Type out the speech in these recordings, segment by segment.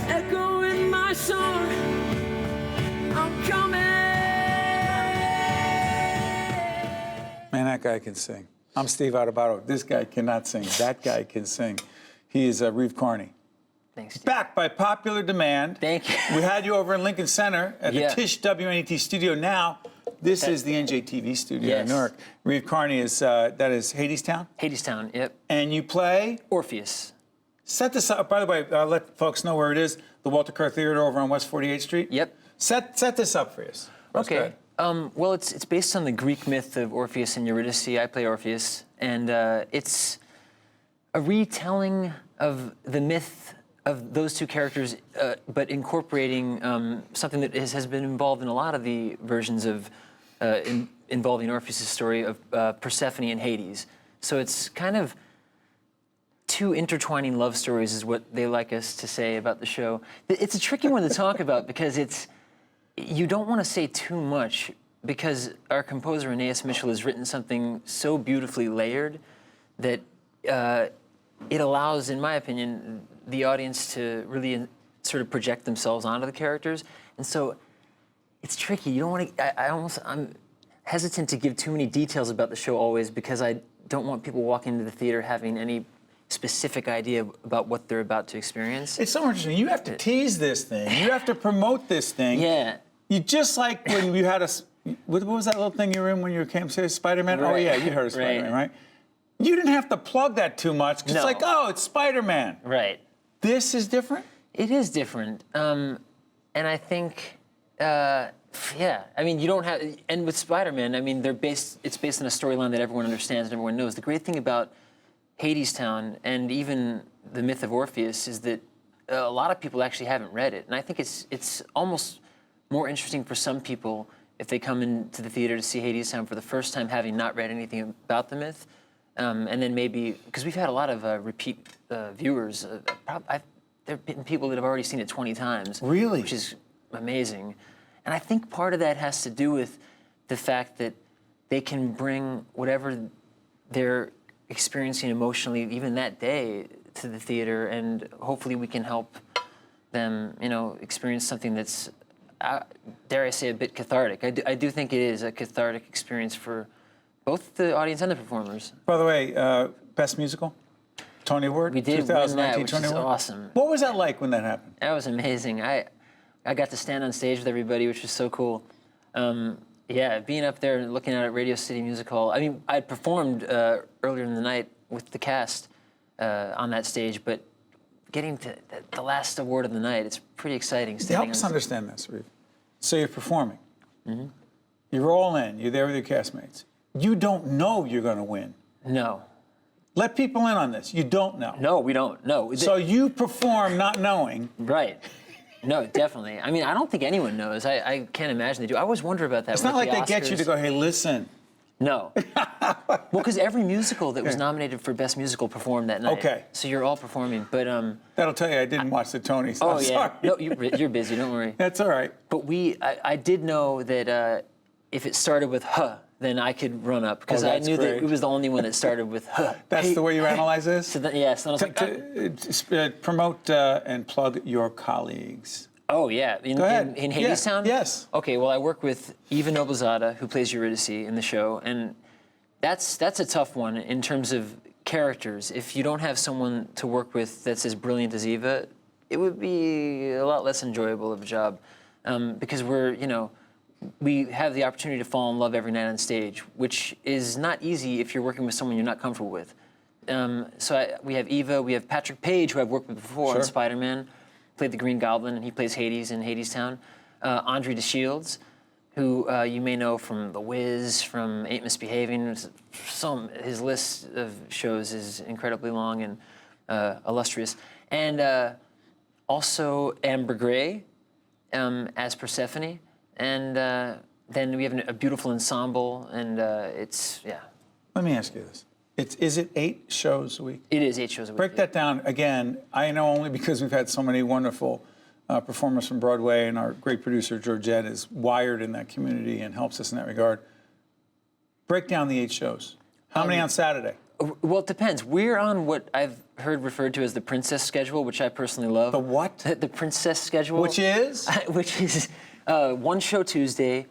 echoing my song. I'm coming. Man, that guy can sing. I'm Steve Adubato. This guy cannot sing. That guy can sing. He is Reeve Carney. Thanks, Steve. Back by popular demand. Thank you. We had you over in Lincoln Center at the Tisch WNET studio. Now, this is the NJTV studio in Newark. Reeve Carney is, that is Hadestown? Hadestown, yep. And you play? Orpheus. Set this up. By the way, let folks know where it is. The Walter Kerr Theater over on West 48th Street. Yep. Set this up for us. Okay. Well, it's based on the Greek myth of Orpheus and Eurydice. I play Orpheus, and it's a retelling of the myth of those two characters, but incorporating something that has been involved in a lot of the versions of involving Orpheus' story of Persephone and Hades. So it's kind of two intertwining love stories is what they like us to say about the show. It's a tricky one to talk about because you don't want to say too much because our composer, Aeneas Mitchell, has written something so beautifully layered that it allows, in my opinion, the audience to really sort of project themselves onto the characters. And so it's tricky. You don't want to, I'm hesitant to give too many details about the show always because I don't want people walking into the theater having any specific idea about what they're about to experience. It's so interesting. You have to tease this thing. You have to promote this thing. Yeah. You just like when you had what was that little thing you were in when you came to Spider-Man? Right. Oh yeah, you heard of Spider-Man, right? You didn't have to plug that too much because it's like, oh, it's Spider-Man. Right. This is different? It is different. And I think, yeah, I mean, you don't have, and with Spider-Man, I mean, it's based on a storyline that everyone understands and everyone knows. The great thing about Hadestown and even the myth of Orpheus is that a lot of people actually haven't read it. And I think it's almost more interesting for some people if they come into the theater to see Hadestown for the first time having not read anything about the myth. And then maybe, because we've had a lot of repeat viewers. There have been people that have already seen it 20 times. Really? Which is amazing. And I think part of that has to do with the fact that they can bring whatever they're experiencing emotionally, even that day, to the theater, and hopefully we can help them, experience something that's, dare I say, a bit cathartic. I do think it is a cathartic experience for both the audience and the performers. By the way, Best Musical? Tony Award? We did win that, which is awesome. What was that like when that happened? That was amazing. I got to stand on stage with everybody, which was so cool. Yeah, being up there and looking out at Radio City Music Hall. I mean, I performed earlier in the night with the cast on that stage, but getting to the last award of the night, it's pretty exciting. Help us understand this, Reeve. So you're performing. Mm-hmm. You're all in. You're there with your castmates. You don't know you're going to win. No. Let people in on this. You don't know. No, we don't. No. So you perform not knowing. Right. No, definitely. I mean, I don't think anyone knows. I can't imagine they do. I always wonder about that. It's not like they get you to go, hey, listen. No. Well, because every musical that was nominated for Best Musical performed that night. Okay. So you're all performing, but that'll tell you I didn't watch the Tonys. Oh, I'm yeah. sorry. No, you're busy. Don't worry. That's all right. But I did know that if it started with "huh," then I could run up because I knew that it was the only one that started with "huh." That's the way you analyze this? So then, yeah. So I was like, promote and plug your colleagues. Oh, yeah. In Hadestown? Yes. Okay, well, I work with Eva Noblezada, who plays Eurydice in the show, and that's a tough one in terms of characters. If you don't have someone to work with that's as brilliant as Eva, it would be a lot less enjoyable of a job because we have the opportunity to fall in love every night on stage, which is not easy if you're working with someone you're not comfortable with. We have Eva, we have Patrick Page, who I've worked with before on Spider-Man, played the Green Goblin, and he plays Hades in Hadestown. Andre DeShields, who you may know from The Wiz, from Ain't Misbehaving. His list of shows is incredibly long and illustrious. And also Amber Gray as Persephone. And then we have a beautiful ensemble, and it's. Let me ask you this. Is it 8 shows a week? It is 8 shows a week. Break that down again. I know only because we've had so many wonderful performers from Broadway, and our great producer, Georgette, is wired in that community and helps us in that regard. Break down the 8 shows. How many on Saturday? Well, it depends. We're on what I've heard referred to as the princess schedule, which I personally love. The what? The princess schedule. Which is? Which is one show Tuesday,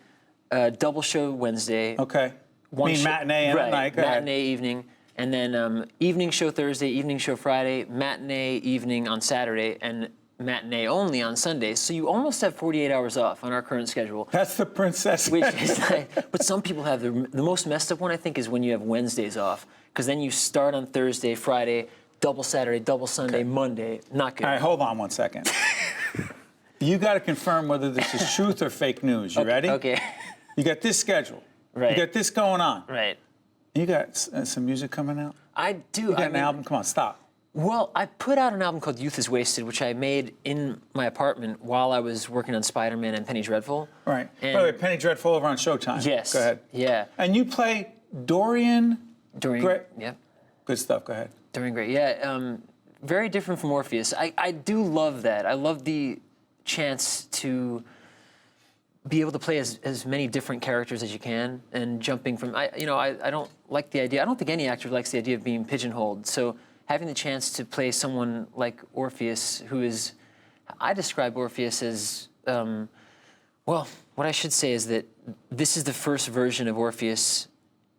double show Wednesday. Okay. Matinee and right, night. Go matinee ahead. evening, and then evening show Thursday, evening show Friday, matinee evening on Saturday, and matinee only on Sunday. So you almost have 48 hours off on our current schedule. That's the princess. Which is like, but some people have the most messed up one, I think, is when you have Wednesdays off, because then you start on Thursday, Friday, double Saturday, double Sunday, Monday. Not good. All right, hold on 1 second. You got to confirm whether this is truth or fake news. You ready? Okay. You got this schedule. Right. You got this going on. Right. You got some music coming out? I do. You got an album? Come on, stop. Well, I put out an album called Youth is Wasted, which I made in my apartment while I was working on Spider-Man and Penny Dreadful. Right. And By the way, Penny Dreadful over on Showtime. Yes. Go ahead. Yeah. And you play Dorian Dorian. Gray. Yep. Good stuff. Go ahead. Dorian Gray. Yeah. Very different from Orpheus. I do love that. I love the chance to be able to play as many different characters as you can, and jumping from. I don't like the idea. I don't think any actor likes the idea of being pigeonholed. So having the chance to play someone like Orpheus, who is, I describe Orpheus as, well, what I should say is that this is the first version of Orpheus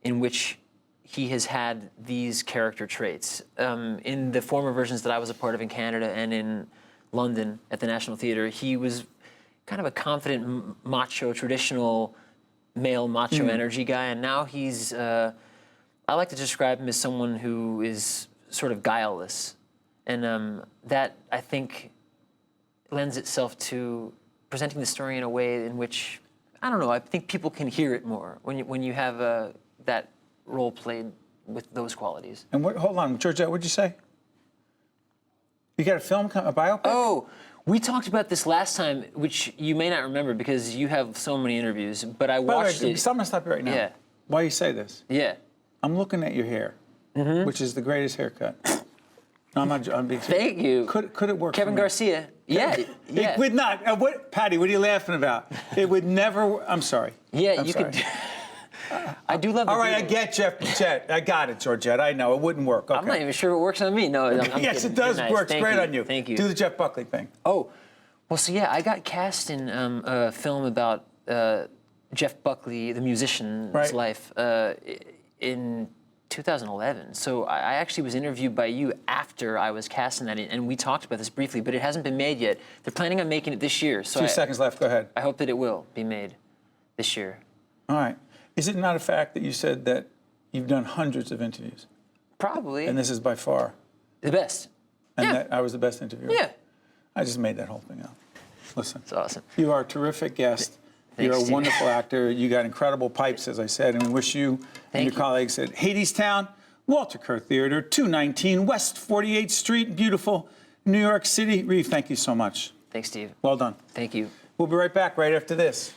in which he has had these character traits. In the former versions that I was a part of in Canada and in London at the National Theatre, he was kind of a confident, macho, traditional male macho energy guy, and now he's, I like to describe him as someone who is sort of guileless. And that, I think, lends itself to presenting the story in a way in which, I don't know, I think people can hear it more when you have that role played with those qualities. And hold on, Georgette, what'd you say? You got a film, a biopic? Oh, we talked about this last time, which you may not remember because you have so many interviews, but I watched it. I'm gonna stop you right now. Yeah. Why you say this? Yeah. I'm looking at your hair, which is the greatest haircut. No, I'm being serious. Thank you. Could it work? Kevin for me? Garcia. Yeah. It would not. What, Patty? What are you laughing about? It would never. I'm sorry. Yeah, I'm you sorry. could. I do love. All right, I get Jet. I got it, Georgette. I know it wouldn't work. Okay. I'm not even sure it works on me. No, I'm yes, kidding. it does. You're nice. Works Thank great you. on you. Thank you. Do the Jeff Buckley thing. Oh, well, so yeah, I got cast in a film about Jeff Buckley, the musician's life, in 2011. So I actually was interviewed by you after I was cast in that, and we talked about this briefly, but it hasn't been made yet. They're planning on making it this year. So 2 seconds left. Go ahead. I hope that it will be made this year. All right. Is it not a fact that you said that you've done hundreds of interviews? Probably. And this is by far The best. and Yeah. that I was the best interviewer? Yeah. I just made that whole thing up. Listen. It's awesome. You are a terrific guest. Thanks, You're a Steve. wonderful actor. You got incredible pipes, as I said, and we wish you and Thank your you. colleagues at Hadestown, Walter Kerr Theater, 219 West 48th Street, beautiful New York City. Reeve, thank you so much. Thanks, Steve. Well done. Thank you. We'll be right back right after this.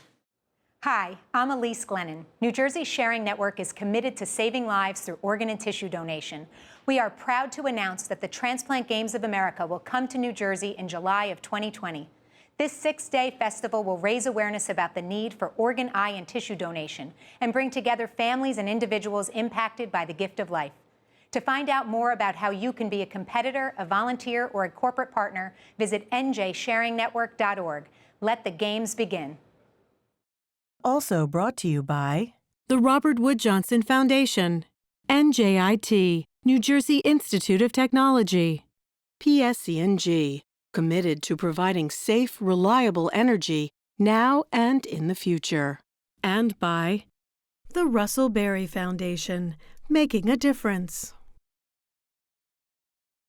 Hi, I'm Elise Glennon. New Jersey Sharing Network is committed to saving lives through organ and tissue donation. We are proud to announce that the Transplant Games of America will come to New Jersey in July of 2020. This 6-day festival will raise awareness about the need for organ, eye, and tissue donation and bring together families and individuals impacted by the gift of life. To find out more about how you can be a competitor, a volunteer, or a corporate partner, visit njsharingnetwork.org. Let the games begin. Also brought to you by the Robert Wood Johnson Foundation, NJIT, New Jersey Institute of Technology, PSC&G, committed to providing safe, reliable energy now and in the future. And by the Russell Berry Foundation, making a difference.